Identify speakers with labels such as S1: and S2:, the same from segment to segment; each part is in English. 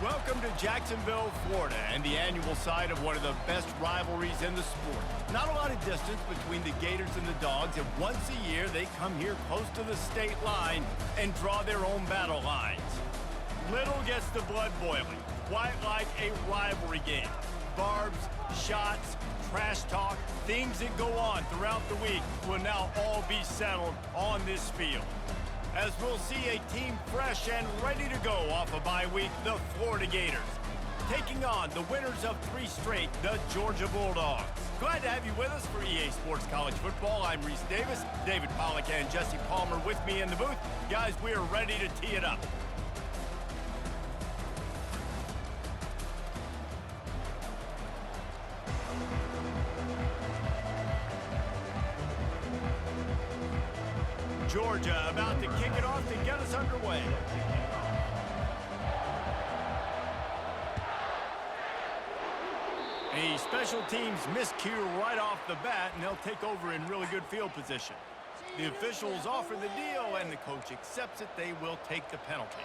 S1: Welcome to Jacksonville, Florida, and the annual site of one of the best rivalries in the sport. Not a lot of distance between the Gators and the Dogs, and once a year they come here close to the state line and draw their own battle lines. Little gets the blood boiling, quite like a rivalry game. Barbs, shots, trash talk, things that go on throughout the week will now all be settled on this field. As we'll see a team fresh and ready to go off a bye week, the Florida Gators, taking on the winners of 3 straight, the Georgia Bulldogs. Glad to have you with us for EA Sports College Football. I'm Reese Davis, David Pollack and Jesse Palmer with me in the booth. Guys, we are ready to tee it up. Georgia about to kick it off to get us underway. A special teams miscue right off the bat, and they'll take over in really good field position. The officials offer the deal, and the coach accepts it. They will take the penalty.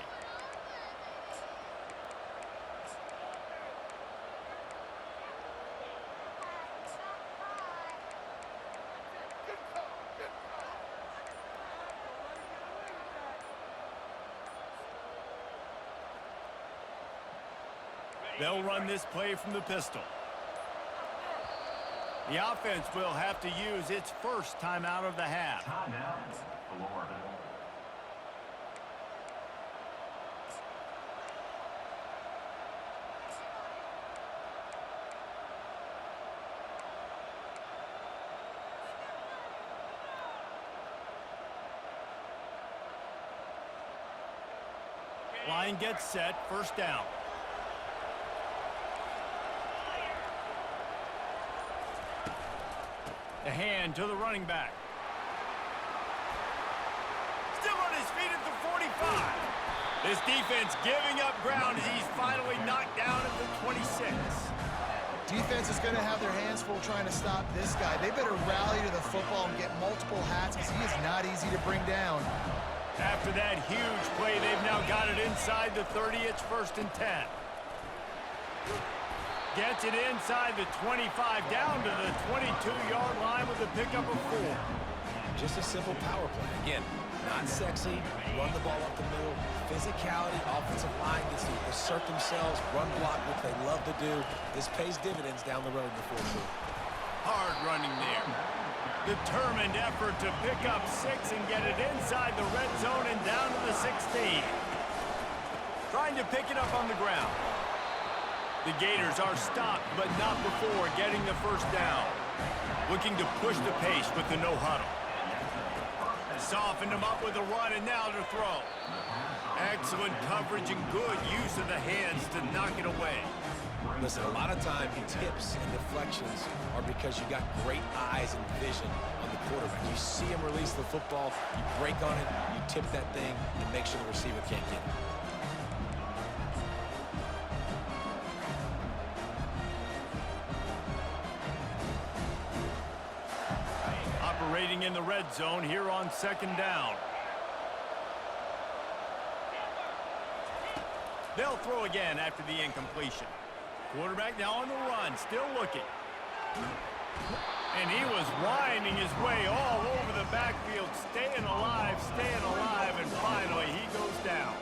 S1: They'll run this play from the pistol. The offense will have to use its first timeout of the half.
S2: Timeout, Florida.
S1: Line gets set, first down. The hand to the running back. Still on his feet at the 45. This defense giving up ground as he's finally knocked down at the 26.
S3: Defense is going to have their hands full trying to stop this guy. They better rally to the football and get multiple hats because he is not easy to bring down.
S1: After that huge play, they've now got it inside the 30. It's 1st and 10. Gets it inside the 25, down to the 22-yard line with a pickup of 4.
S4: Just a simple power play. Again, not sexy, run the ball up the middle, physicality, offensive line gets to assert themselves, run block, which they love to do. This pays dividends down the road in the fourth quarter.
S1: Hard running there. Determined effort to pick up 6 and get it inside the red zone and down to the 16. Trying to pick it up on the ground. The Gators are stopped, but not before getting the first down. Looking to push the pace with the no huddle. Softened him up with a run, and now to throw. Excellent coverage and good use of the hands to knock it away.
S4: Listen, a lot of time tips and deflections are because you got great eyes and vision on the quarterback. You see him release the football, you break on it, you tip that thing, and make sure the receiver can't get it.
S1: Operating in the red zone here on 2nd down. They'll throw again after the incompletion. Quarterback now on the run, still looking. And he was winding his way all over the backfield, staying alive, and finally he goes down.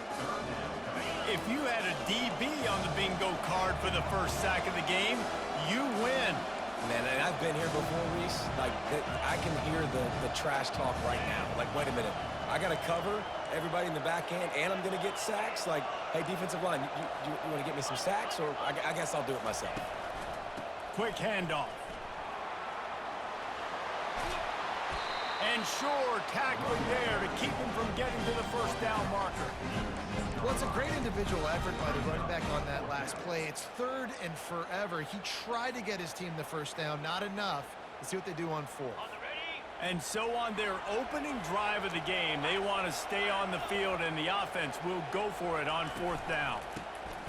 S1: If you had a DB on the bingo card for the first sack of the game, you win.
S4: Man, and I've been here before, Reese. Like, I can hear the trash talk right now. Like, wait a minute. I got to cover everybody in the back end, and I'm going to get sacks. Like, hey, defensive line, you want to get me some sacks? Or I guess I'll do it myself.
S1: Quick handoff. And sure, tackling there to keep him from getting to the first down marker.
S3: Well, it's a great individual effort by the running back on that last play. It's 3rd and forever. He tried to get his team the first down, not enough. Let's see what they do on 4th.
S1: And so on their opening drive of the game, they want to stay on the field, and the offense will go for it on 4th down.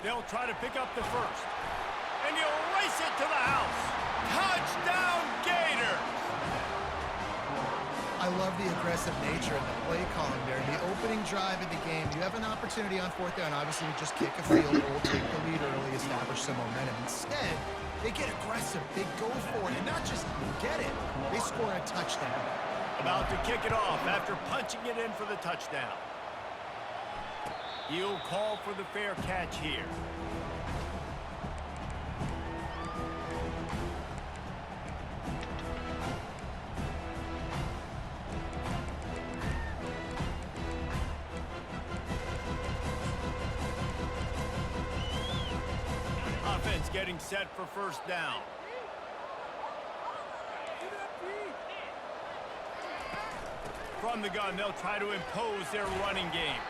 S1: They'll try to pick up the first. And he'll race it to the house. Touchdown, Gators!
S3: I love the aggressive nature and the play calling there. In the opening drive of the game, you have an opportunity on fourth down. Obviously, you just kick a field goal, take the lead early, establish some momentum. Instead, they get aggressive. They go for it, and not just get it. They score a touchdown.
S1: About to kick it off after punching it in for the touchdown. He'll call for the fair catch here. Offense getting set for first down. From the gun, they'll try to impose their running game.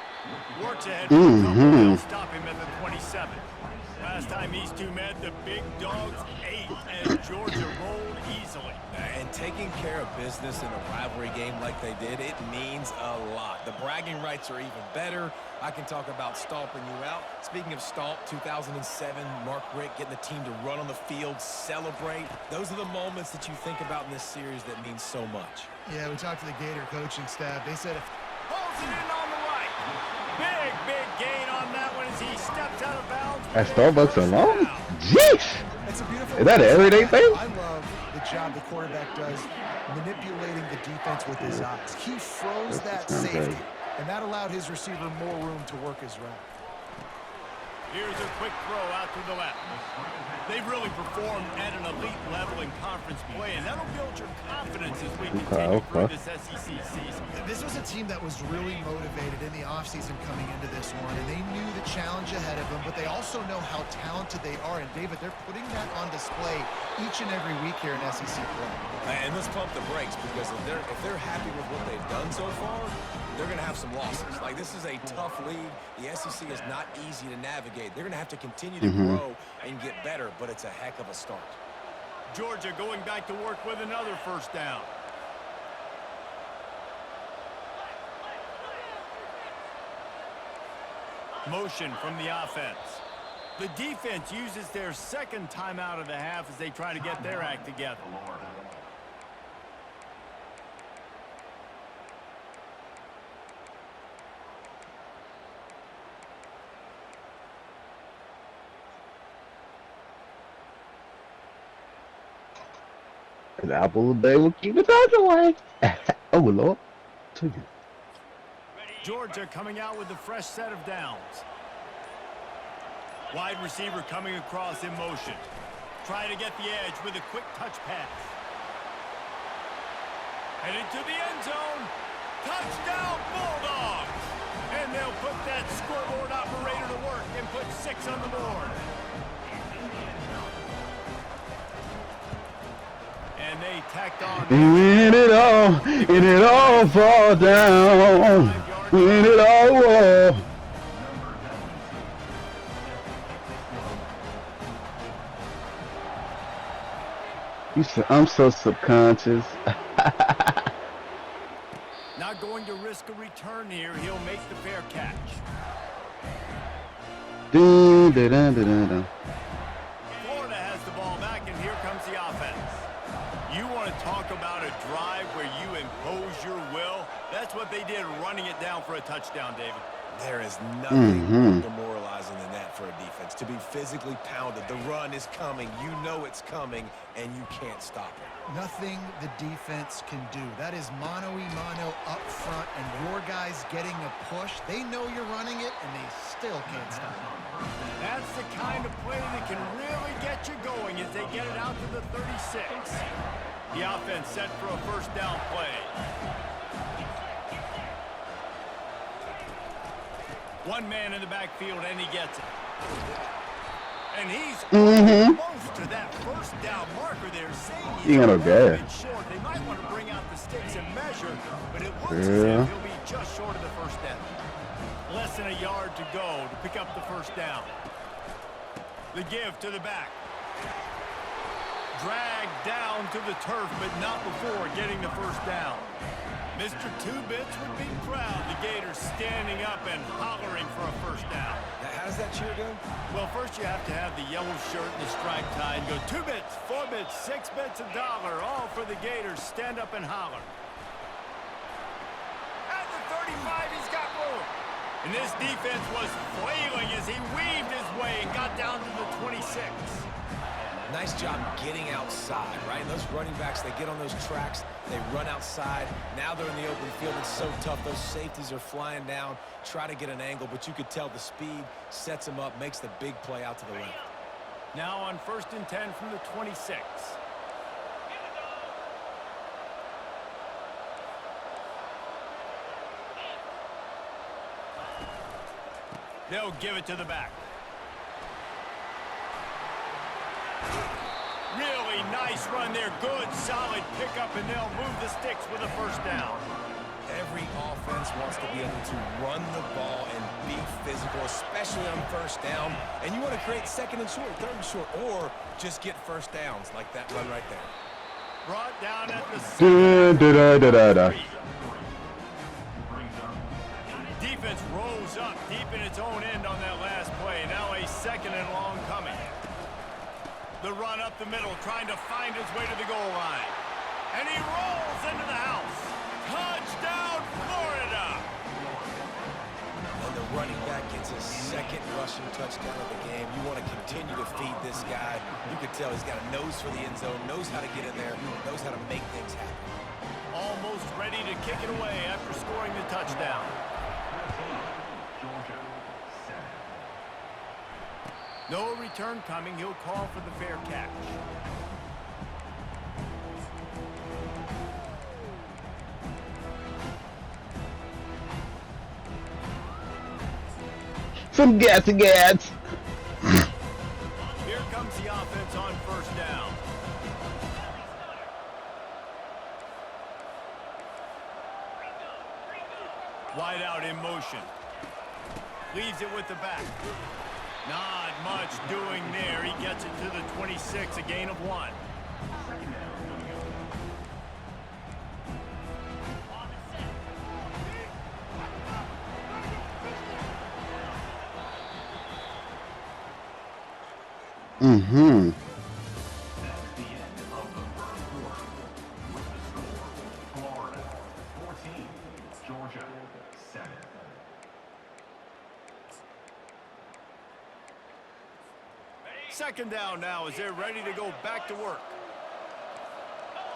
S1: Works ahead for a couple. They'll stop him at the 27. Last time these two met, the big dogs ate, and Georgia rolled easily.
S4: And taking care of business in a rivalry game like they did, it means a lot. The bragging rights are even better. I can talk about stomping you out. Speaking of stomp, 2007, Mark Richt getting the team to run on the field, celebrate. Those are the moments that you think about in this series that mean so much.
S3: Yeah, we talked to the Gator coaching staff. They said if
S1: Pulls it in on the right. Big gain on that one as he steps out of bounds.
S5: At Starbucks alone? Jeez!
S3: it's a beautiful
S5: Is that an everyday thing?
S3: I love the job the quarterback does manipulating the defense with his eyes. He froze that
S5: That's
S3: safety,
S5: crazy.
S3: and that allowed his receiver more room to work his route.
S1: Here's a quick throw out to the left. They've really performed at an elite level in conference play, and that'll build your confidence as we continue through this SEC season.
S3: This was a team that was really motivated in the offseason coming into this one, and they knew the challenge ahead of them, but they also know how talented they are. And, David, they're putting that on display each and every week here in SEC play.
S4: And let's pump the brakes, because if they're happy with what they've done so far, they're going to have some losses. Like, this is a tough league. The SEC is not easy to navigate. They're going to have to continue to grow and get better, but it's a heck of a start.
S1: Georgia going back to work with another first down. Motion from the offense. The defense uses their second timeout of the half as they try to get their act together.
S5: The apple of the day will keep it away. Oh, Lord.
S1: Georgia coming out with a fresh set of downs. Wide receiver coming across in motion. Trying to get the edge with a quick touch pass. Headed to the end zone. Touchdown Bulldogs! And they'll put that scoreboard operator to work and put 6 on the board. And they tacked on.
S5: When it all fall down. When it all You said I'm so subconscious.
S1: Not going to risk a return here. He'll make the fair catch.
S5: Dun, dun, dun, dun, dun, dun.
S1: Florida has the ball back, and here comes the offense. You want to talk about a drive where you impose your will? That's what they did, running it down for a touchdown, David.
S4: There is nothing more demoralizing than that for a defense. To be physically pounded. The run is coming. You know it's coming, and you can't stop it.
S3: Nothing the defense can do. That is mano-a-mano up front, and your guys getting a push. They know you're running it, and they still can't stop it.
S1: That's the kind of play that can really get you going as they get it out to the 36. The offense set for a first down play. One man in the backfield, and he gets it. And he's close to that first down marker there, saying he's a little bit short. They might want to bring out the sticks and measure, but it looks as if he'll be just short of the first down. Less than a yard to go to pick up the first down. The give to the back. Dragged down to the turf, but not before getting the first down. Mr. Two-Bits would be proud. The Gators standing up and hollering for a first down.
S4: How does that cheer go?
S1: Well, first you have to have the yellow shirt and the stripe tie and go 2 bits, 4 bits, 6 bits, $1, all for the Gators. Stand up and holler. he's got room. And this defense was flailing as he weaved his way and got down to the 26.
S4: Nice job getting outside, right? Those running backs, they get on those tracks, they run outside. Now they're in the open field. It's so tough. Those safeties are flying down, try to get an angle, but you could tell the speed sets them up, makes the big play out to the left.
S1: Now on 1st and 10 from the 26. They'll give it to the back. Really nice run there. Good, solid pickup, and they'll move the sticks with a first down.
S4: Every offense wants to be able to run the ball and be physical, especially on first down. And you want to create 2nd and short, 3rd and short, or just get first downs like that run right there.
S1: Brought down at the defense rose up deep in its own end on that last play. Now a 2nd and long coming. The run up the middle, trying to find his way to the goal line. And he rolls into the house. Touchdown, Florida!
S4: And the running back gets his 2nd rushing touchdown of the game. You want to continue to feed this guy. You can tell he's got a nose for the end zone, knows how to get in there, knows how to make things happen.
S1: Almost ready to kick it away after scoring the touchdown. No return coming. He'll call for the fair catch.
S5: Some gassy gats.
S1: Here comes the offense on 1st down. Wide out in motion. Leaves it with the back. Not much doing there. He gets it to the 26, a gain of 1.
S5: Mm-hmm.
S2: That's the end of the first quarter. With the score, Florida 14, Georgia 7.
S1: Second down now as they're ready to go back to work.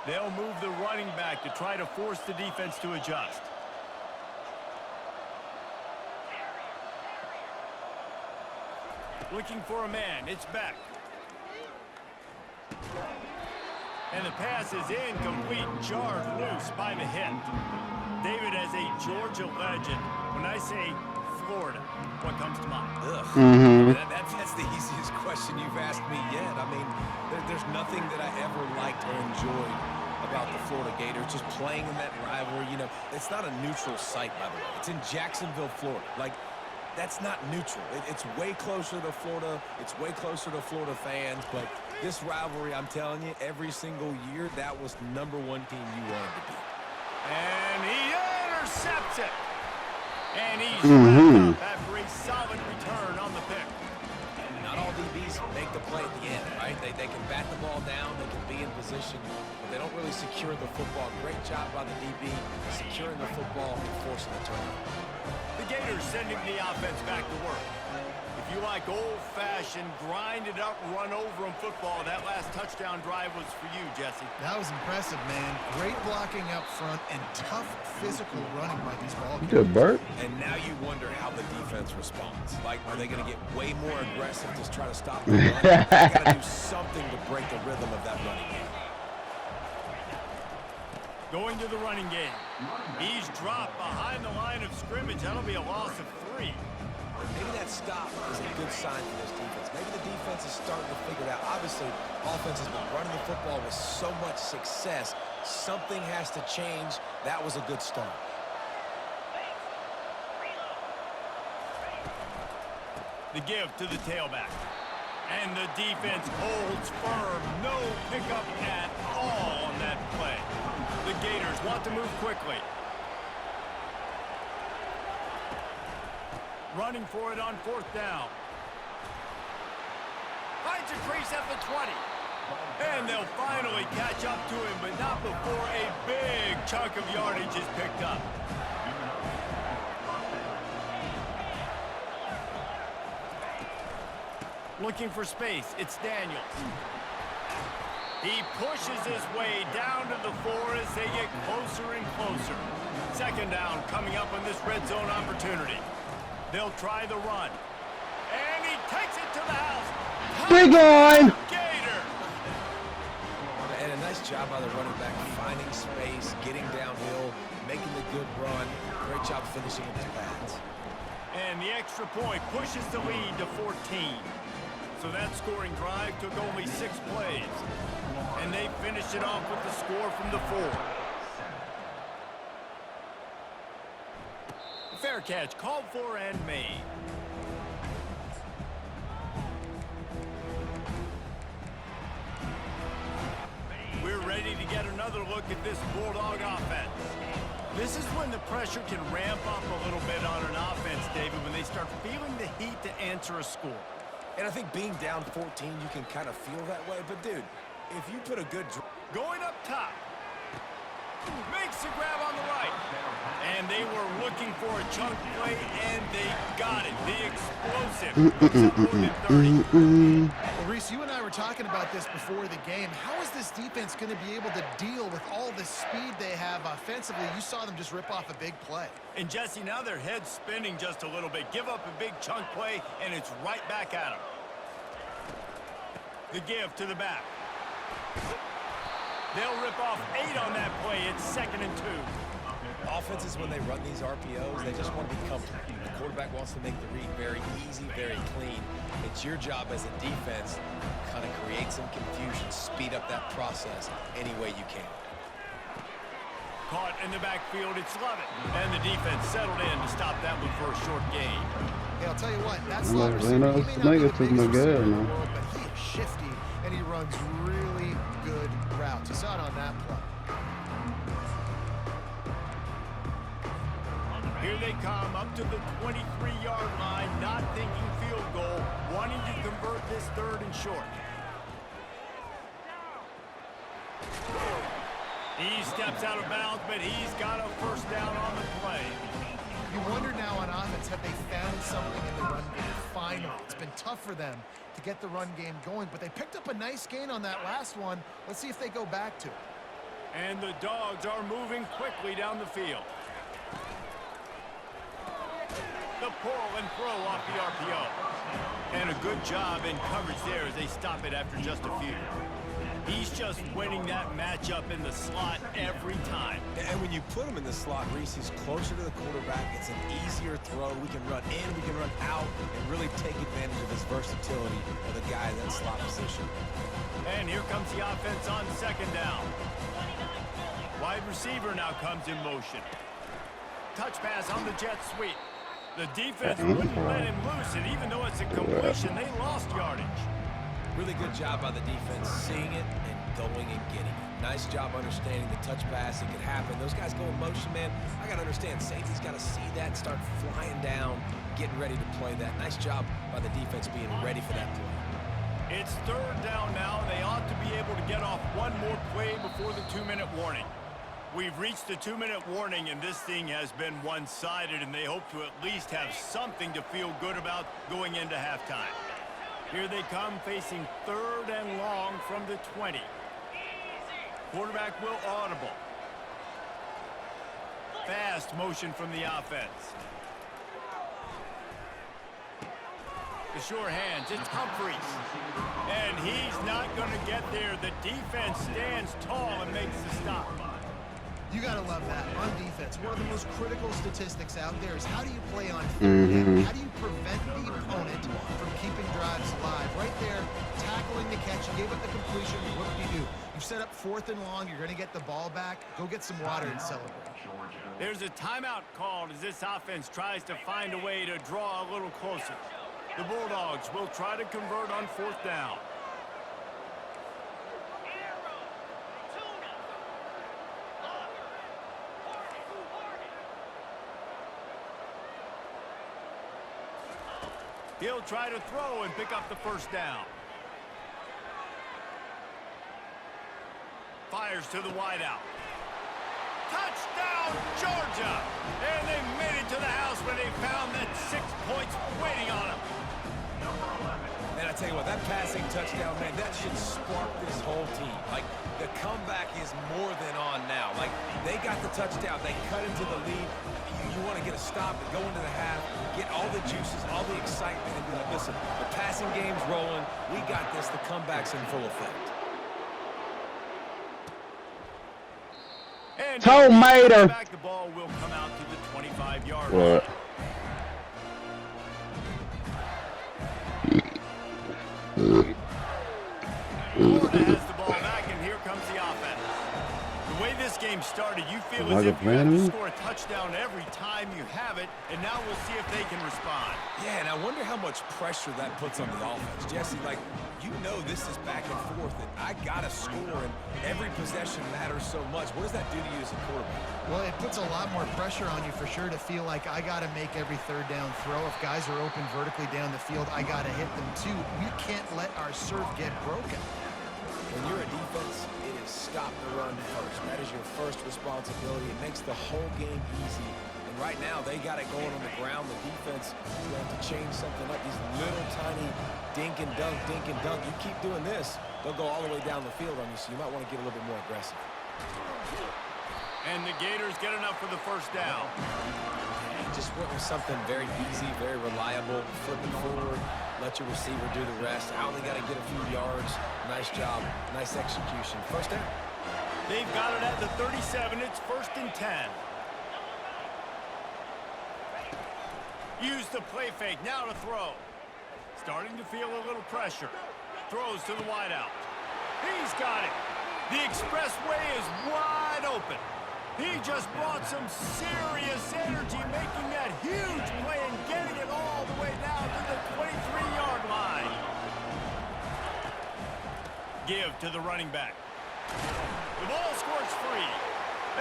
S1: They'll move the running back to try to force the defense to adjust. Looking for a man. It's back. And the pass is incomplete, jarred loose by the hit. David, as a Georgia legend, when I say Florida, what comes to mind?
S4: That's the easiest question you've asked me yet. I mean, there's nothing that I ever liked or enjoyed about the Florida Gators, just playing in that rivalry. You know, it's not a neutral site, by the way. It's in Jacksonville, Florida. Like, that's not neutral. It's way closer to Florida. It's way closer to Florida fans. But this rivalry, I'm telling you, every single year, that was the #1 team you wanted to beat.
S1: And he intercepts it. And he's wrapped up after a solid return on the pick.
S4: Not all DBs make the play at the end, right? They can bat the ball down, they can be in position, but they don't really secure the football. Great job by the DB securing the football and forcing the turnover.
S1: The Gators sending the offense back to work. If you like old-fashioned, grind-it-up, run-over-'em football, that last touchdown drive was for you, Jesse.
S3: That was impressive, man. Great blocking up front and tough physical running by these ball
S5: You good, Bert?
S4: And now you wonder how the defense responds. Like, are they going to get way more aggressive to try to stop the run? They got to do something to break the rhythm of that running game.
S1: Going to the running game. He's dropped behind the line of scrimmage. That'll be a loss of 3.
S4: Maybe that stop is a good sign for this defense. Maybe the defense is starting to figure it out. Obviously, offense has been running the football with so much success. Something has to change. That was a good start.
S1: The give to the tailback. And the defense holds firm. No pickup at all on that play. The Gators want to move quickly. Running for it on 4th down. Finds a crease at the 20. And they'll finally catch up to him, but not before a big chunk of yardage is picked up. Looking for space, it's Daniels. He pushes his way down to the floor as they get closer and closer. Second down coming up on this red zone opportunity. They'll try the run. And he takes it to the house.
S5: Big line!
S1: Gator!
S4: And a nice job by the running back, finding space, getting downhill, making the good run. Great job finishing with his pads.
S1: And the extra point pushes the lead to 14. So that scoring drive took only 6 plays. And they finished it off with the score from the 4. Fair catch, called for and made. We're ready to get another look at this Bulldog offense. This is when the pressure can ramp up a little bit on an offense, David, when they start feeling the heat to answer a score.
S4: And I think being down 14, you can kind of feel that way. But, dude, if you put a good...
S1: Going up top. Makes the grab on the right. And they were looking for a chunk play, and they got it. The explosive. Puts up more than 30.
S3: Well, Reese, you and I were talking about this before the game. How is this defense going to be able to deal with all the speed they have offensively? You saw them just rip off a big play.
S1: And, Jesse, now their head's spinning just a little bit. Give up a big chunk play, and it's right back at them. The give to the back. They'll rip off 8 on that play. It's 2nd and 2.
S4: Offenses, when they run these RPOs, they just want to be comfortable. The quarterback wants to make the read very easy, very clean. It's your job as a defense to kind of create some confusion, speed up that process any way you can.
S1: Caught in the backfield, it's Lovett. And the defense settled in to stop that one for a short gain.
S3: Hey, I'll tell you what, that's
S5: Well,
S3: slot
S5: then
S3: receiver. He may not be the
S5: that's
S3: biggest
S5: my guy,
S3: receiver in the
S5: man.
S3: world, but he is shifty, and he runs really good routes. You saw it on that play.
S1: Here they come up to the 23-yard line, not thinking field goal, wanting to convert this 3rd and short. He steps out of bounds, but he's got a first down on the play.
S3: You wonder now on offense, have they found something in the run game? Finally, it's been tough for them to get the run game going, but they picked up a nice gain on that last one. Let's see if they go back to it.
S1: And the Dogs are moving quickly down the field. The pull and throw off the RPO. And a good job in coverage there as they stop it after just a few. He's just winning that matchup in the slot every time.
S4: And when you put him in the slot, Reese, he's closer to the quarterback. It's an easier throw. We can run in, we can run out, and really take advantage of his versatility of the guy in that slot position.
S1: And here comes the offense on 2nd down. Wide receiver now comes in motion. Touch pass on the jet sweep. The defense wouldn't let him loose, and even though it's a completion, they lost yardage.
S4: Really good job by the defense seeing it and going and getting it. Nice job understanding the touch pass. It could happen. Those guys go in motion, man. I got to understand, safety's got to see that, start flying down, getting ready to play that. Nice job by the defense being ready for that play.
S1: It's 3rd down now. They ought to be able to get off one more play before the 2-minute warning. We've reached the 2-minute warning, and this thing has been one-sided, and they hope to at least have something to feel good about going into halftime. Here they come, facing 3rd and long from the 20. Quarterback will audible. Fast motion from the offense. The sure hands, it's Humphries. And he's not going to get there. The defense stands tall and makes the stop.
S3: You got to love that on defense. One of the most critical statistics out there is how do you play on 3rd down? How do you prevent the opponent from keeping drives alive? Right there, tackling the catch, you gave up the completion. What do you do? You set up 4th and long. You're going to get the ball back. Go get some water and celebrate.
S1: There's a timeout called as this offense tries to find a way to draw a little closer. The Bulldogs will try to convert on 4th down. He'll try to throw and pick up the first down. Fires to the wideout. Touchdown, Georgia! And they made it to the house when they found that 6 points waiting on them.
S4: And I tell you what, that passing touchdown, man, that should spark this whole team. Like, the comeback is more than on now. Like, they got the touchdown. They cut into the lead. You want to get a stop and go into the half, get all the juices, all the excitement, and be like, listen, the passing game's rolling. We got this. The comeback's in full effect.
S1: And
S5: Tomato.
S1: back, the ball will come out to the 25-yard line.
S5: What?
S1: Florida has the ball back, and here comes the offense. The way this game started, you feel as if you have to score a touchdown every time you have it, and now we'll see if they can respond.
S4: Yeah, and I wonder how much pressure that puts on the offense. Jesse, like, you know this is back and forth, and I got to score, and every possession matters so much. What does that do to you as a quarterback?
S3: Well, it puts a lot more pressure on you for sure to feel like I got to make every third down throw. If guys are open vertically down the field, I got to hit them too. We can't let our serve get broken.
S4: When you're a defense, it is stop the run first. That is your first responsibility. It makes the whole game easy. And right now, they got it going on the ground. The defense is going to have to change something up. These little tiny dink and dunk, dink and dunk. You keep doing this, they'll go all the way down the field on you, so you might want to get a little bit more aggressive.
S1: And the Gators get enough for the first down.
S4: Just went with something very easy, very reliable. Flipping forward, let your receiver do the rest. I only got to get a few yards. Nice job, nice execution. First down.
S1: They've got it at the 37. It's 1st and 10. Use the play fake. Now to throw. Starting to feel a little pressure. Throws to the wideout. He's got it. The expressway is wide open. He just brought some serious energy, making that huge play and getting it all the way down to the 23-yard line. Give to the running back. The ball squirts free.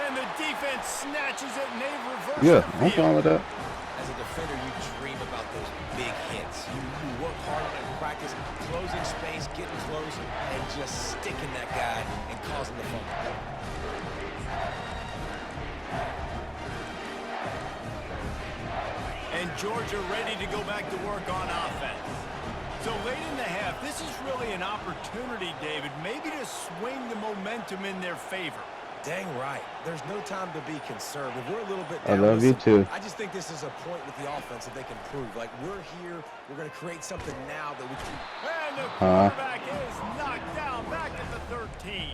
S1: And the defense snatches it, and they reverse
S5: Yeah,
S1: the
S5: I'm
S1: field.
S5: fine with that.
S4: As a defender, you dream about those big hits. You work hard on it in practice, closing space, getting close, and just sticking that guy and causing the fumble.
S1: And Georgia ready to go back to work on offense. So late in the half, this is really an opportunity, David, maybe to swing the momentum in their favor.
S4: Dang right. There's no time to be conservative. We're a little bit
S5: I
S4: down.
S5: love you too.
S4: I just think this is a point with the offense that they can prove. Like, we're here. We're going to create something now that we can.
S1: And the quarterback is knocked down back at the 13.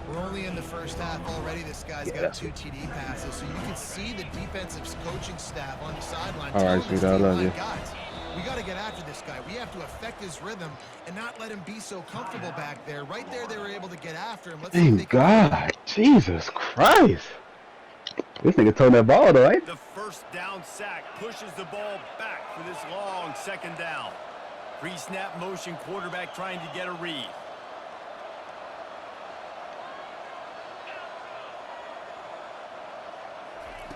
S3: We're only in the first half already. This guy's got 2 TD passes, so you can see the defensive coaching staff on the sideline.
S5: All right, sweetheart, I love you.
S3: Guys, we got to get after this guy. We have to affect his rhythm and not let him be so comfortable back there. Right there, they were able to get after him. Let's see if they
S5: Thank
S3: can.
S5: God. Jesus Christ. This nigga throwing that ball though, right?
S1: The first down sack pushes the ball back for this long 2nd down. Pre-snap motion, quarterback trying to get a read.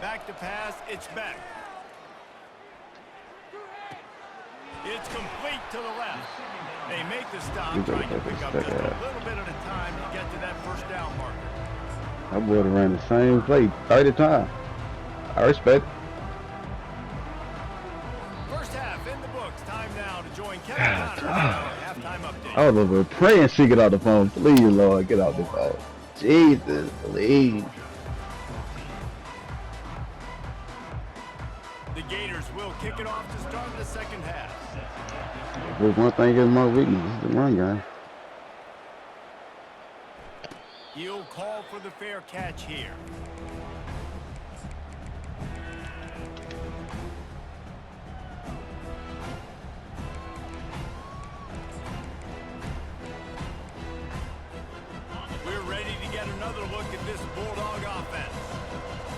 S1: Back to pass, it's back. It's complete to the left. They make the stop, trying to pick up just a little bit at a time to get to that first down marker.
S5: I would have ran the same play 30 times. I respect it.
S1: First half in the books. Time now to join Kevin Connors for our halftime update.
S5: I was over praying she get out the phone. Please, Lord, get out the phone. Jesus, please.
S1: The Gators will kick it off to start the 2nd half.
S5: There's one thing is my weakness, it's the run game.
S1: He'll call for the fair catch here. We're ready to get another look at this Bulldog offense.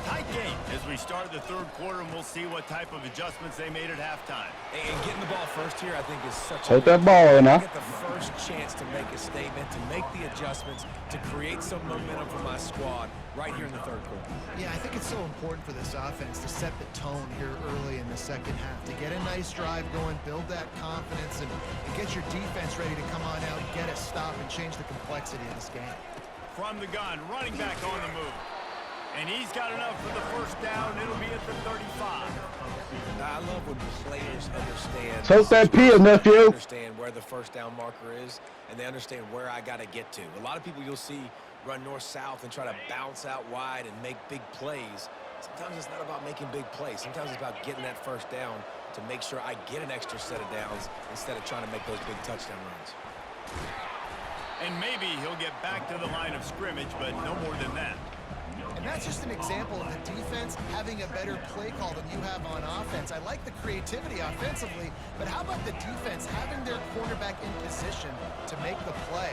S1: Tight game as we start the 3rd quarter, and we'll see what type of adjustments they made at halftime.
S4: And getting the ball first here, I think, is such
S5: Hold that ball in now.
S4: Get the first chance to make a statement, to make the adjustments, to create some momentum for my squad right here in the 3rd quarter.
S3: Yeah, I think it's so important for this offense to set the tone here early in the 2nd half, to get a nice drive going, build that confidence, and get your defense ready to come on out, get a stop, and change the complexity of this game.
S1: From the gun, running back on the move. And he's got enough for the first down. It'll be at the 35.
S4: I love when players understand.
S5: Toast that peel, nephew.
S4: They understand where the first down marker is, and they understand where I got to get to. A lot of people you'll see run north-south and try to bounce out wide and make big plays. Sometimes it's not about making big plays. Sometimes it's about getting that first down to make sure I get an extra set of downs instead of trying to make those big touchdown runs.
S1: And maybe he'll get back to the line of scrimmage, but no more than that.
S3: And that's just an example of the defense having a better play call than you have on offense. I like the creativity offensively, but how about the defense having their quarterback in position to make the play?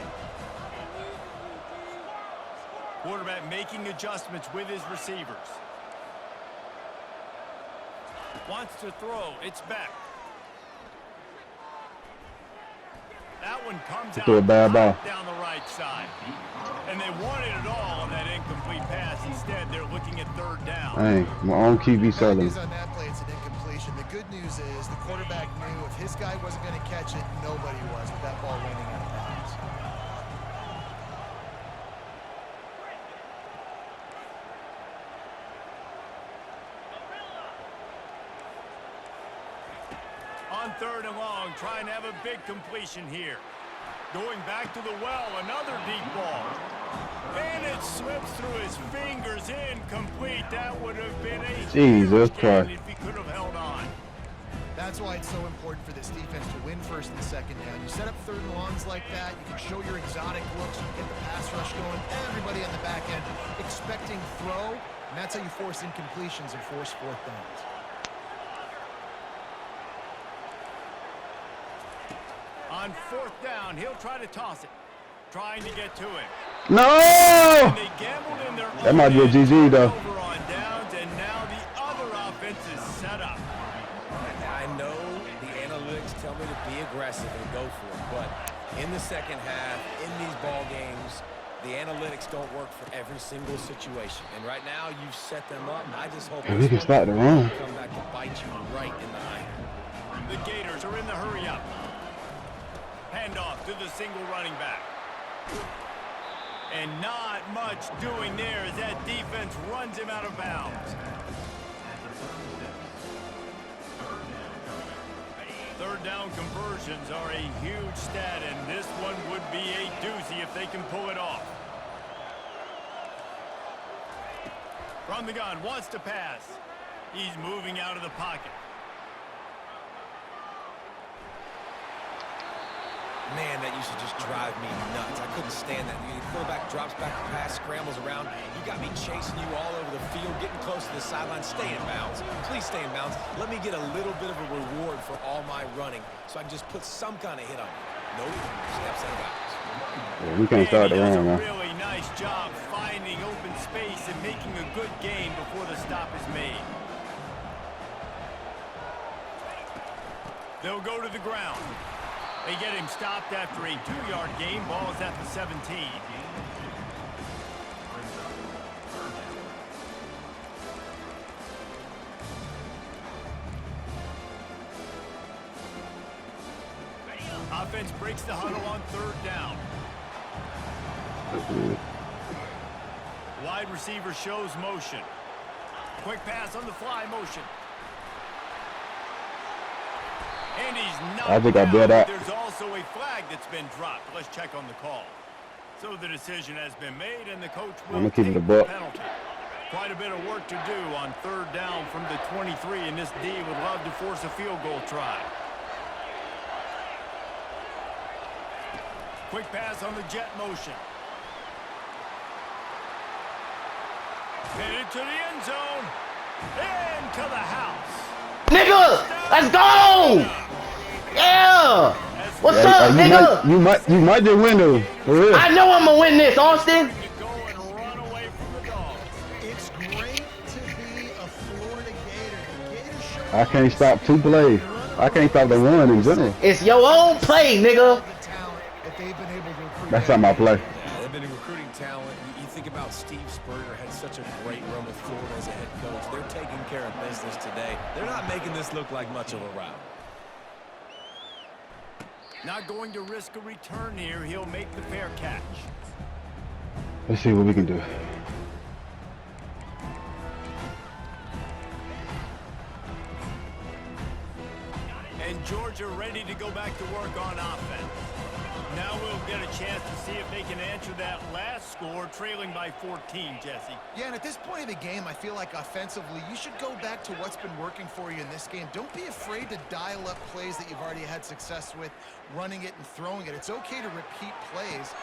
S1: Quarterback making adjustments with his receivers. Wants to throw. It's back. That one comes out down the right side. And they wanted it all on that incomplete pass. Instead, they're looking at third down.
S5: Hey, my own QB selling.
S3: On that play, it's an incompletion. The good news is the quarterback knew if his guy wasn't going to catch it, nobody was with that ball landing out of bounds.
S1: On third and long, trying to have a big completion here. Going back to the well, another deep ball. And it slips through his fingers, incomplete. That would have been a
S5: Jesus Christ.
S1: if he could have held on.
S3: That's why it's so important for this defense to win first and second down. You set up third and longs like that, you can show your exotic looks, you can get the pass rush going, everybody on the back end expecting throw, and that's how you force incompletions and force fourth downs.
S1: On fourth down, he'll try to toss it. Trying to get to him.
S5: No!
S1: And they gambled in their
S5: That might be a GG, though.
S1: over on downs, and now the other offense is set up.
S4: I know the analytics tell me to be aggressive and go for it, but in the second half, in these ball games, the analytics don't work for every single situation. And right now, you've set them up. I just hope
S5: we can start the run.
S4: come back to bite you right in the eye.
S1: The Gators are in the hurry up. Handoff to the single running back. And not much doing there as that defense runs him out of bounds. Third down conversions are a huge stat, and this one would be a doozy if they can pull it off. From the gun, wants to pass. He's moving out of the pocket.
S4: Man, that used to just drive me nuts. I couldn't stand that. The quarterback drops back to pass, scrambles around. You got me chasing you all over the field, getting close to the sideline. Stay in bounds. Please stay in bounds. Let me get a little bit of a reward for all my running so I can just put some kind of hit on you. Nope. Steps out of bounds.
S5: Yeah, we can't start the run, man.
S1: Really nice job finding open space and making a good gain before the stop is made. They'll go to the ground. They get him stopped after a 2-yard gain. Ball is at the 17. Offense breaks the huddle on third down. Wide receiver shows motion. Quick pass on the fly motion. And he's not.
S5: I think I bet that.
S1: There's also a flag that's been dropped. Let's check on the call. So the decision has been made, and the coach will take the penalty. Quite a bit of work to do on third down from the 23, and this D would love to force a field goal try. Quick pass on the jet motion. Headed to the end zone. Into the house.
S6: Nigga, let's go! Yeah! What's up, nigga?
S5: You might just win though. For real.
S6: I know I'm gonna win this, Austin.
S3: It's great to be a Florida Gator. The Gators show
S5: I can't stop 2 plays. I can't stop the run in general.
S6: It's your own play, nigga.
S3: the talent that they've been able to recruit.
S5: That's not my play.
S4: Yeah, they've been recruiting talent. You think about Steve Spurrier had such a great run with Florida as a head coach. They're taking care of business today. They're not making this look like much of a rout.
S1: Not going to risk a return here. He'll make the fair catch.
S5: Let's see what we can do.
S1: Georgia ready to go back to work on offense. Now we'll get a chance to see if they can answer that last score, trailing by 14, Jesse.
S3: Yeah, and at this point of the game, I feel like offensively, you should go back to what's been working for you in this game. Don't be afraid to dial up plays that you've already had success with, running it and throwing it. It's okay to repeat plays.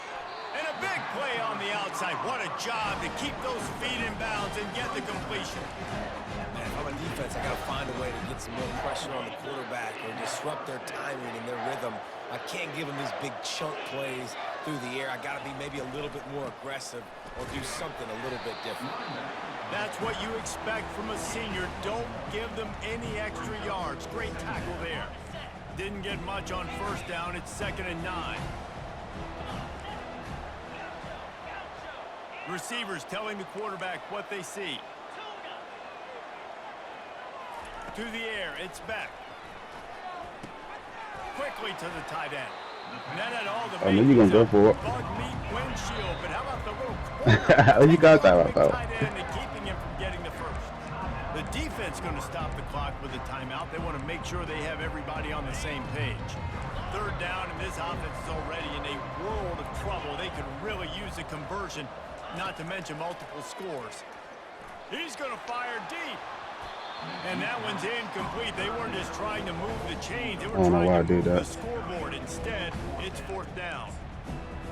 S1: And a big play on the outside. What a job to keep those feet in bounds and get the completion.
S4: Man, if I'm a defense, I got to find a way to get some more pressure on the quarterback or disrupt their timing and their rhythm. I can't give them these big chunk plays through the air. I got to be maybe a little bit more aggressive or do something a little bit different.
S1: That's what you expect from a senior. Don't give them any extra yards. Great tackle there. Didn't get much on first down. It's 2nd and 9. Receivers telling the quarterback what they see. To the air, it's back. Quickly to the tight end. Not at all the
S5: I knew you gonna go for it.
S1: bug meat windshield, but how about the little
S5: What you got that about?
S1: tight end and keeping him from getting the first? The defense going to stop the clock with a timeout. They want to make sure they have everybody on the same page. 3rd down, and this offense is already in a world of trouble. They could really use a conversion, not to mention multiple scores. He's going to fire deep. And that one's incomplete. They weren't just trying to move the chains. They were trying to move the scoreboard. Instead, it's 4th down.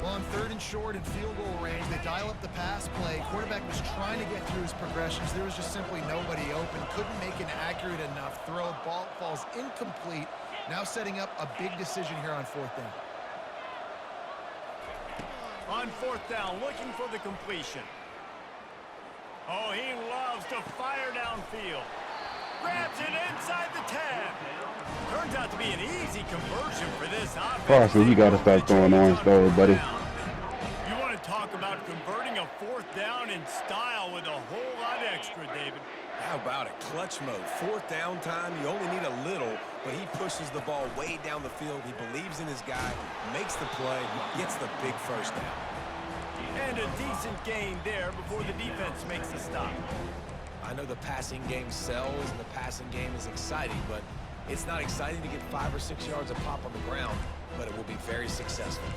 S3: Well, on 3rd and short and field goal range, they dial up the pass play. Quarterback was trying to get through his progressions. There was just simply nobody open. Couldn't make an accurate enough throw. Ball falls incomplete. Now setting up a big decision here on 4th down.
S1: On 4th down, looking for the completion. Oh, he loves to fire downfield. Grabs it inside the 10. Turns out to be an easy conversion for this offense.
S5: Parsley, you gotta start throwing orange though, buddy.
S1: You want to talk about converting a 4th down in style with a whole lot extra, David.
S4: How about it? Clutch mode. 4th down time. You only need a little, but he pushes the ball way down the field. He believes in his guy, makes the play, gets the big first down.
S1: And a decent gain there before the defense makes the stop.
S4: I know the passing game sells and the passing game is exciting, but it's not exciting to get 5 or 6 yards a pop on the ground, but it will be very successful.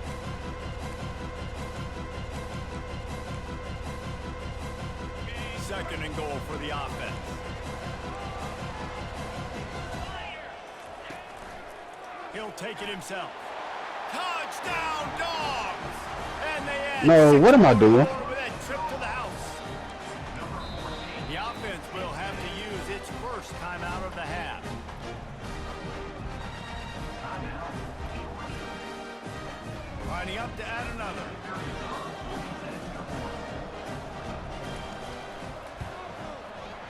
S1: Second and goal for the offense. He'll take it himself. Touchdown, Dogs! And they add
S5: No, what am I doing?
S1: with that trip to the house. The offense will have to use its first timeout of the half. Lining up to add another.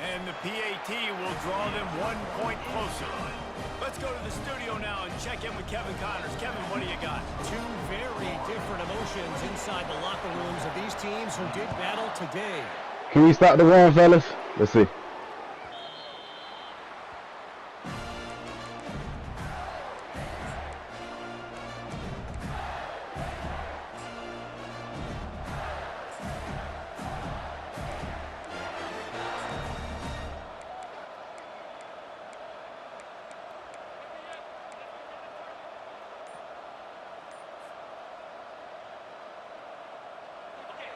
S1: And the PAT will draw them 1 point closer. Let's go to the studio now and check in with Kevin Connors. Kevin, what do you got?
S7: Two very different emotions inside the locker rooms of these teams who did battle today.
S5: Can we stop the run, fellas? Let's see.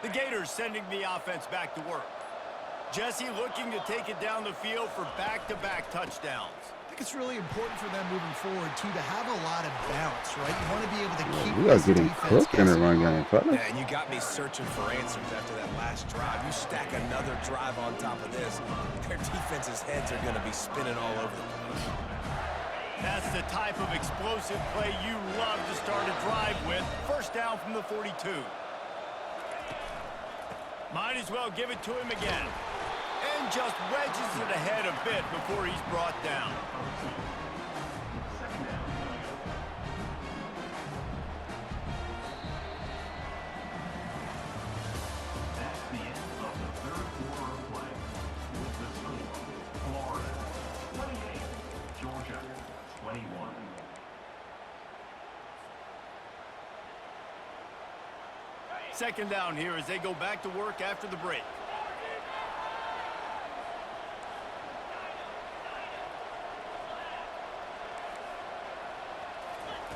S1: The Gators sending the offense back to work. Jesse looking to take it down the field for back-to-back touchdowns.
S3: I think it's really important for them moving forward, too, to have a lot of bounce, right? You want to be able to keep
S5: We are
S3: this
S5: getting
S3: defense
S5: cooked in the run game, fellas.
S4: Yeah, and you got me searching for answers after that last drive. You stack another drive on top of this, their defense's heads are going to be spinning all over the place.
S1: That's the type of explosive play you love to start a drive with. First down from the 42. Might as well give it to him again. And just wedges it ahead a bit before he's brought down.
S2: That's the end of the 3rd quarter of play. With the score, Florida 28, Georgia 21.
S1: Second down here as they go back to work after the break.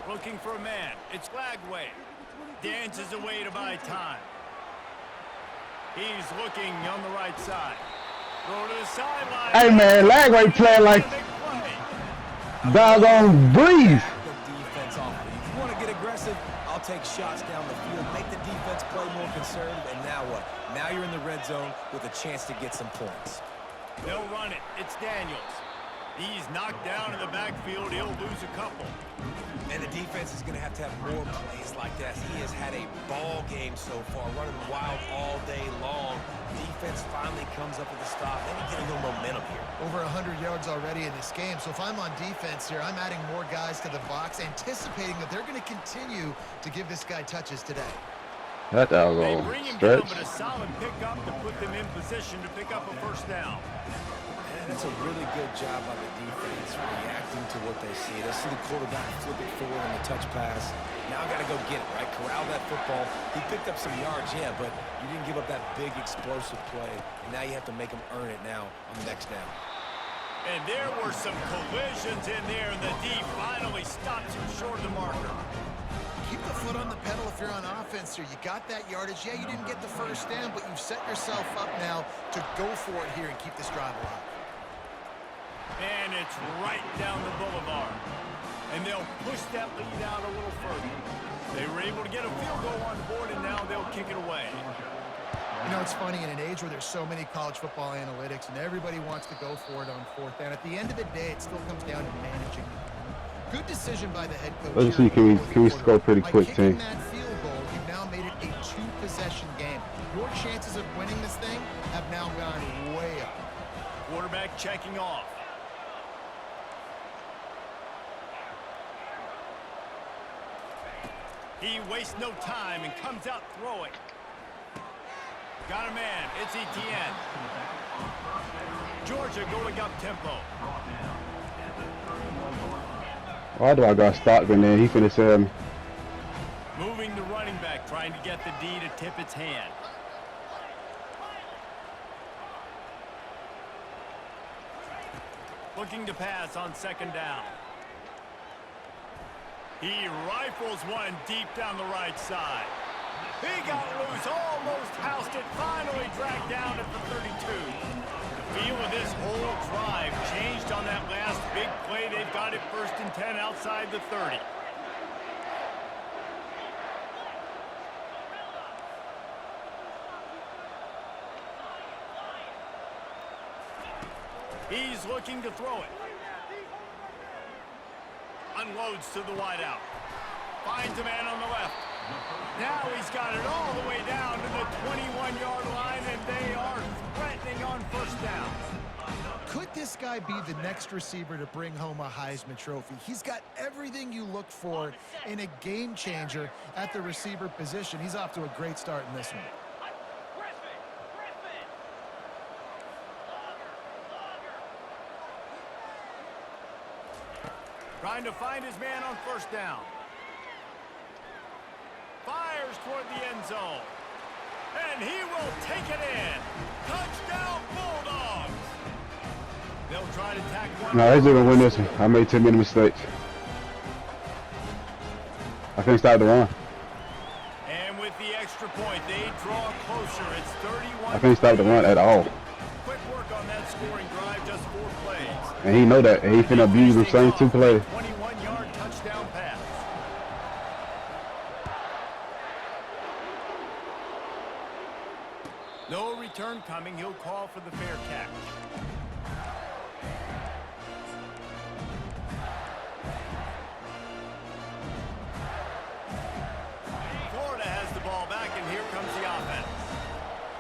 S1: Looking for a man. It's Flagway. Dances away to buy time. He's looking on the right side. Throw to the sideline.
S5: Hey, man, Lagway playing like doggone breeze.
S4: The defense off. If you want to get aggressive, I'll take shots down the field, make the defense play more conservative, and now what? Now you're in the red zone with a chance to get some points.
S1: They'll run it. It's Daniels. He's knocked down in the backfield. He'll lose a couple.
S4: And the defense is going to have more plays like that. He has had a ball game so far, running wild all day long. Defense finally comes up with a stop. Maybe get a little momentum here.
S3: Over 100 yards already in this game. So if I'm on defense here, I'm adding more guys to the box, anticipating that they're going to continue to give this guy touches today.
S5: That
S1: They
S5: doggone
S1: bring him down,
S5: stretch.
S1: but a solid pickup to put them in position to pick up a first down.
S4: And it's a really good job by the defense reacting to what they see. They see the quarterback flip it forward on the touch pass. Now I got to go get it, right? Corral that football. He picked up some yards, yeah, but you didn't give up that big explosive play. And now you have to make him earn it now on the next down.
S1: And there were some collisions in there, and the D finally stops him short of the marker.
S3: Keep the foot on the pedal if you're on offense here. You got that yardage. Yeah, you didn't get the first down, but you've set yourself up now to go for it here and keep this drive alive.
S1: And it's right down the boulevard. And they'll push that lead out a little further. They were able to get a field goal on board, and now they'll kick it away.
S3: You know, it's funny, in an age where there's so many college football analytics and everybody wants to go for it on fourth down, at the end of the day, it still comes down to managing the game. Good decision by the head coach.
S5: Let's
S3: here
S5: see,
S3: in the
S5: can we
S3: fourth
S5: score
S3: quarter.
S5: pretty
S3: By
S5: quick,
S3: kicking
S5: team?
S3: that field goal, you've now made it a two-possession game. Your chances of winning this thing have now gone way up.
S1: Quarterback checking off. He wastes no time and comes out throwing. Got a man. It's Etienne. Georgia going up tempo.
S5: Why do I got Stockton there? He finna sell me.
S1: Moving the running back, trying to get the D to tip its hand. Looking to pass on second down. He rifles one deep down the right side. He got loose, almost housed it, finally dragged down at the 32. The feel of this whole drive changed on that last big play. They've got it 1st and 10 outside the 30. He's looking to throw it. Unloads to the wideout. Finds a man on the left. Now he's got it all the way down to the 21-yard line, and they are threatening on first down.
S3: Could this guy be the next receiver to bring home a Heisman Trophy? He's got everything you look for in a game changer at the receiver position. He's off to a great start in this one.
S1: Trying to find his man on first down. Fires toward the end zone. And he will take it in. Touchdown Bulldogs. They'll try to tack one.
S5: No, they're gonna win this one. I made too many mistakes. I can't stop the run.
S1: And with the extra point, they draw closer. It's 31.
S5: I can't stop the run at all.
S1: Quick work on that scoring drive, just 4 plays.
S5: And he know that. And he finna abuse the same 2 plays.
S1: 21-yard touchdown pass. No return coming. He'll call for the fair catch. Florida has the ball back, and here comes the offense.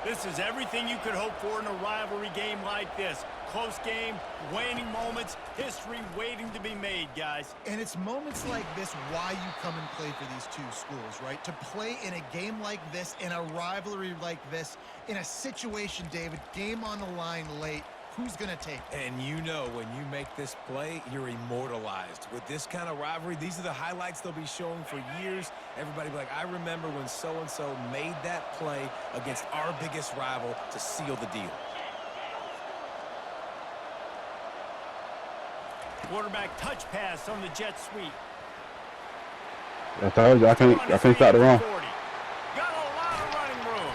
S1: This is everything you could hope for in a rivalry game like this. Close game, waning moments, history waiting to be made, guys.
S3: And it's moments like this why you come and play for these two schools, right? To play in a game like this, in a rivalry like this, in a situation, David, game on the line late, who's going to take it?
S4: And you know when you make this play, you're immortalized. With this kind of rivalry, these are the highlights they'll be showing for years. Everybody will be like, I remember when so-and-so made that play against our biggest rival to seal the deal.
S1: Quarterback touch pass on the jet sweep.
S5: I told you I can't stop the run.
S1: Got a lot of running room.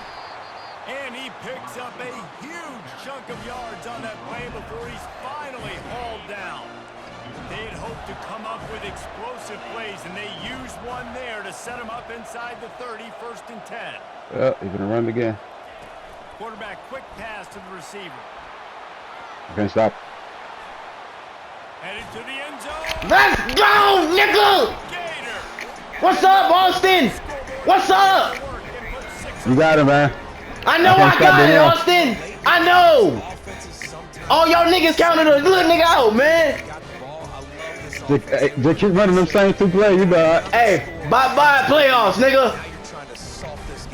S1: And he picks up a huge chunk of yards on that play before he's finally hauled down. They had hoped to come up with explosive plays, and they used one there to set him up inside the 30, 1st and 10.
S5: Yeah, he's gonna run it again.
S1: Quarterback quick pass to the receiver.
S5: I can't stop.
S1: Headed to the end zone.
S6: Let's go, nigga!
S1: Gator.
S6: What's up, Austin? What's up?
S5: You got it, man.
S6: I know
S5: can't
S6: I
S5: stop
S6: got
S5: the
S6: it,
S5: run.
S6: Austin. I know. All y'all niggas counted a little nigga out, man.
S5: Just keep running them same 2 plays. You got it.
S6: Hey, bye-bye playoffs, nigga.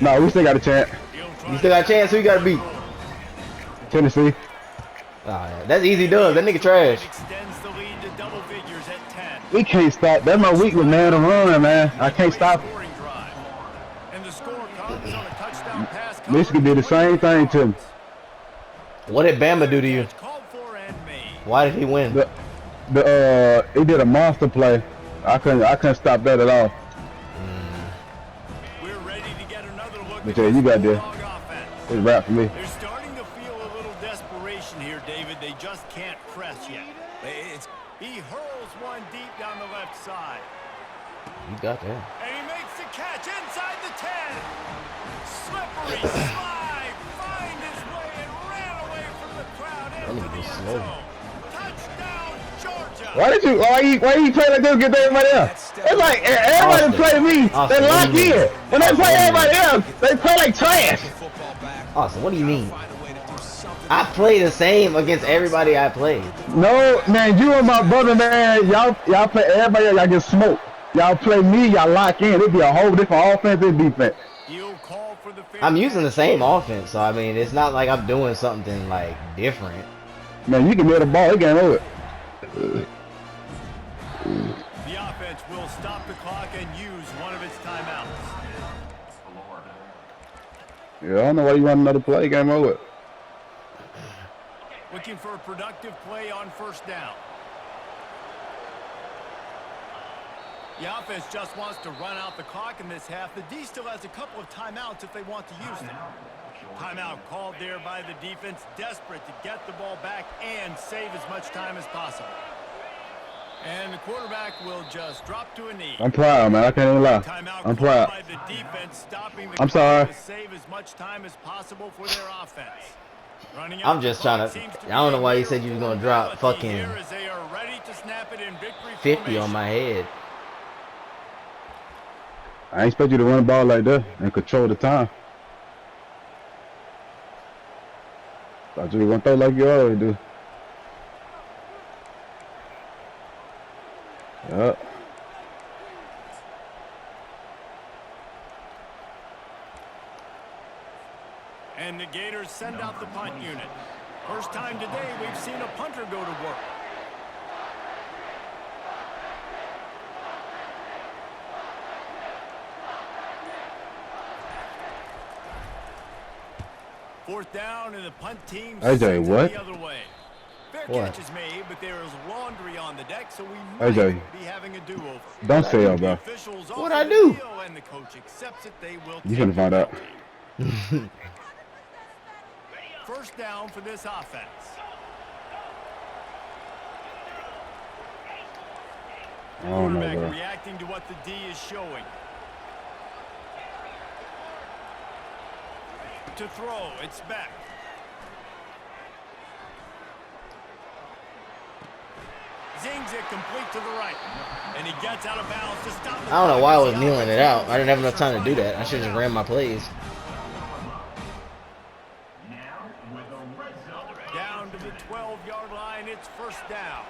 S5: No, we still got a chance.
S6: You still got a chance? Who you got to beat?
S5: Tennessee.
S6: Oh, yeah. That's easy dub. That nigga trash.
S1: Extends the lead to double figures at 10.
S5: We can't stop. That's my weakness, man. The run, man. I can't stop it.
S1: Scoring drive. And the score comes on a touchdown pass.
S5: Michigan did the same thing to him.
S6: What did Bama do to you?
S1: Called for and made.
S6: Why did he win?
S5: He did a monster play. I couldn't stop that at all.
S1: We're ready to get another look
S5: But
S1: at
S5: yeah,
S1: this
S5: you got this.
S1: Bulldog offense.
S5: It's rap for me.
S1: They're starting to feel a little desperation here, David. They just can't press yet. He hurls one deep down the left side.
S6: You got that.
S1: And he makes the catch inside the 10. Slippery slide. Find his way and ran away from the crowd into
S6: nigga
S1: the
S6: was
S1: end
S6: slow.
S1: zone. Touchdown, Georgia.
S5: Why you play like this? Get everybody else. It's like everybody
S6: Austin.
S5: play me.
S6: Austin,
S5: They
S6: what
S5: lock
S6: do you mean?
S5: in. When they play everybody else, they play like trash.
S6: Austin, what do you mean? I play the same against everybody I play.
S5: No, man, you and my brother, man, y'all play everybody else, y'all get smoked. Y'all play me, y'all lock in. It'd be a whole different offense and defense.
S1: He'll call for the fair
S6: I'm using the same offense, so I mean, it's not like I'm doing something like different.
S5: Man, you can get the ball, it game over.
S1: The offense will stop the clock and use one of its timeouts.
S5: Yeah, I don't know why you want another play, game over.
S1: Looking for a productive play on 1st down. The offense just wants to run out the clock in this half. The D still has a couple of timeouts if they want to use them. Timeout called there by the defense, desperate to get the ball back and save as much time as possible. And the quarterback will just drop to a knee.
S5: I'm proud, man. I can't even lie.
S1: Timeout
S5: I'm
S1: called
S5: proud.
S1: by the defense, stopping the
S5: I'm
S1: clock
S5: sorry.
S1: to save as much time as possible for their offense. Running
S6: I'm
S1: out
S6: just
S1: the
S6: trying
S1: clock
S6: to.
S1: seems
S6: I don't know why you
S1: be
S6: said you was gonna
S1: a
S6: drop
S1: reality
S6: fucking
S1: here as they are ready to snap it in victory
S6: 50
S1: formation.
S6: on my head.
S5: I ain't expect you to run the ball like that and control the time. Thought you were gonna throw like you always do. Yup.
S1: And the Gators send out the punt unit. First time today we've seen a punter go to work. Fourth down and the punt team
S5: AJ,
S1: sends it
S5: what?
S1: the other way. Fair
S6: What?
S1: catch is made, but there is laundry on the deck, so we
S5: AJ.
S1: might be having a do-over.
S5: Don't say that,
S1: The
S5: bro.
S1: officials
S6: What'd
S1: offer
S6: I
S1: the
S6: do?
S1: deal, and the coach accepts it. They will
S5: You
S1: take
S5: finna find
S1: the
S5: out.
S1: penalty. First down for this offense.
S5: I don't know,
S1: Quarterback
S5: bro.
S1: reacting to what the D is showing. To throw, it's back. Zings it complete to the right. And he gets out of bounds to stop the
S6: I don't know why I was
S1: clock.
S6: kneeling it out. I didn't have enough time to do that. I should have just ran my plays.
S1: Down to the 12-yard line, it's first down.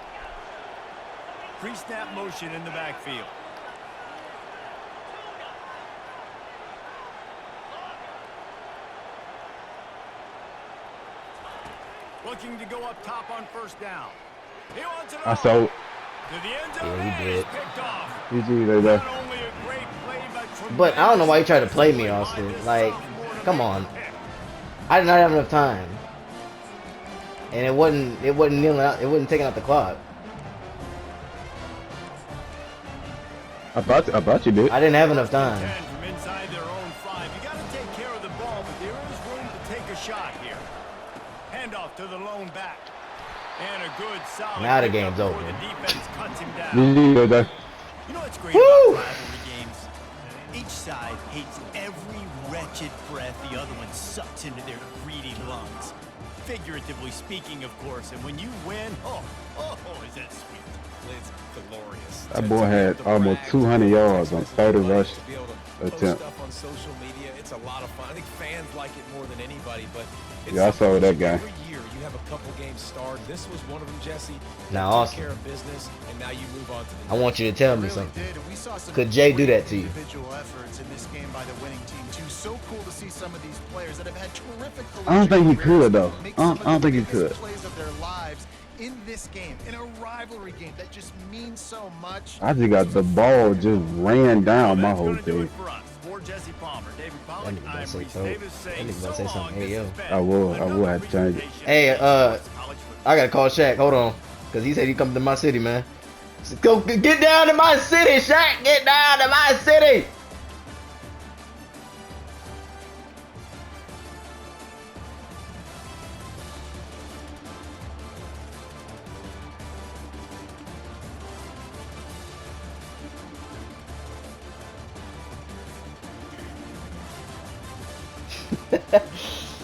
S1: Pre-snap motion in the backfield. Looking to go up top on first down. He wants it
S5: I
S1: off.
S5: saw.
S1: To the end zone,
S6: Yeah, he
S1: and
S6: did.
S1: it's picked off.
S5: GG, they go.
S1: Not only a great play,
S6: But I don't know why you tried to play me,
S1: tremendous
S6: Austin.
S1: by this
S6: Like,
S1: sophomore to
S6: come
S1: make
S6: on.
S1: the pick.
S6: I did not have enough time. And it wasn't kneeling out, it wasn't taking out the clock.
S5: thought you did.
S6: I didn't have enough
S1: 10
S6: time.
S1: from inside their own 5. You got to take care of the ball, but there is room to take a shot here. Handoff to the lone back. And a good solid
S6: Now the
S1: pickup
S6: game's over.
S1: before the defense cuts him down.
S5: GG, though.
S1: You know what's great
S6: Woo!
S1: about rivalry games? Each side hates every wretched breath the other one sucks into their greedy lungs. Figuratively speaking, of course. And when you win, oh, is that sweet.
S4: It's glorious.
S5: That boy had almost 200 yards on 30 rush
S4: To be able to post
S5: attempt.
S4: stuff on social media, it's a lot of fun. I think fans like it more than anybody, but it's
S5: Yeah, I saw
S4: something
S5: that guy.
S4: Every year you have a couple games starred. This was one of them, Jesse.
S6: Now,
S4: Take
S6: Austin,
S4: care of business, and now you move on to the
S6: I want you to tell me
S3: Really
S6: something.
S3: did, and we saw some
S6: Could Jay do
S3: great
S6: that to you?
S3: Individual efforts in this game by the winning team too. So cool to see some of these players that have had terrific.
S5: I don't think he
S3: careers
S5: could, though.
S3: make
S5: I
S3: some
S5: don't
S3: of the
S5: think he
S3: biggest
S5: could.
S3: Plays of their lives in this game, in a rivalry game that just means so much.
S5: I just got the ball just ran down my
S1: That's
S5: whole
S1: gonna do
S5: team.
S1: it for us. For Jesse Palmer, David Pollack,
S6: That nigga about
S1: I'm
S6: to say
S1: Reese
S6: so.
S1: Davis
S6: That
S1: saying
S6: nigga about to
S1: so
S6: say
S1: long.
S6: something. Hey,
S1: This
S6: yo.
S1: has been
S5: I will
S1: another
S5: have to change it.
S1: presentation
S6: Hey,
S1: of college football.
S6: I gotta call Shaq. Hold on, cause he said he come to my city, man. Go get down to my city, Shaq. Get down to my city.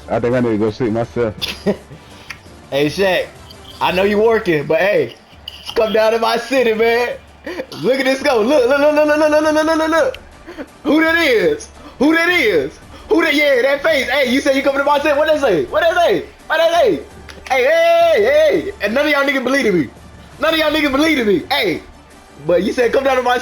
S5: I think I need to go see myself.
S6: Hey, Shaq. I know you working, but hey, come down to my city, man. Look at this go. Look. Look. Who that is? Who that is? Who that? Yeah, that face. Hey, you said you coming to my city. What they say? What they say? What they say? Hey. And none of y'all niggas believe in me. None of y'all niggas believe in me. Hey, but you said come down to my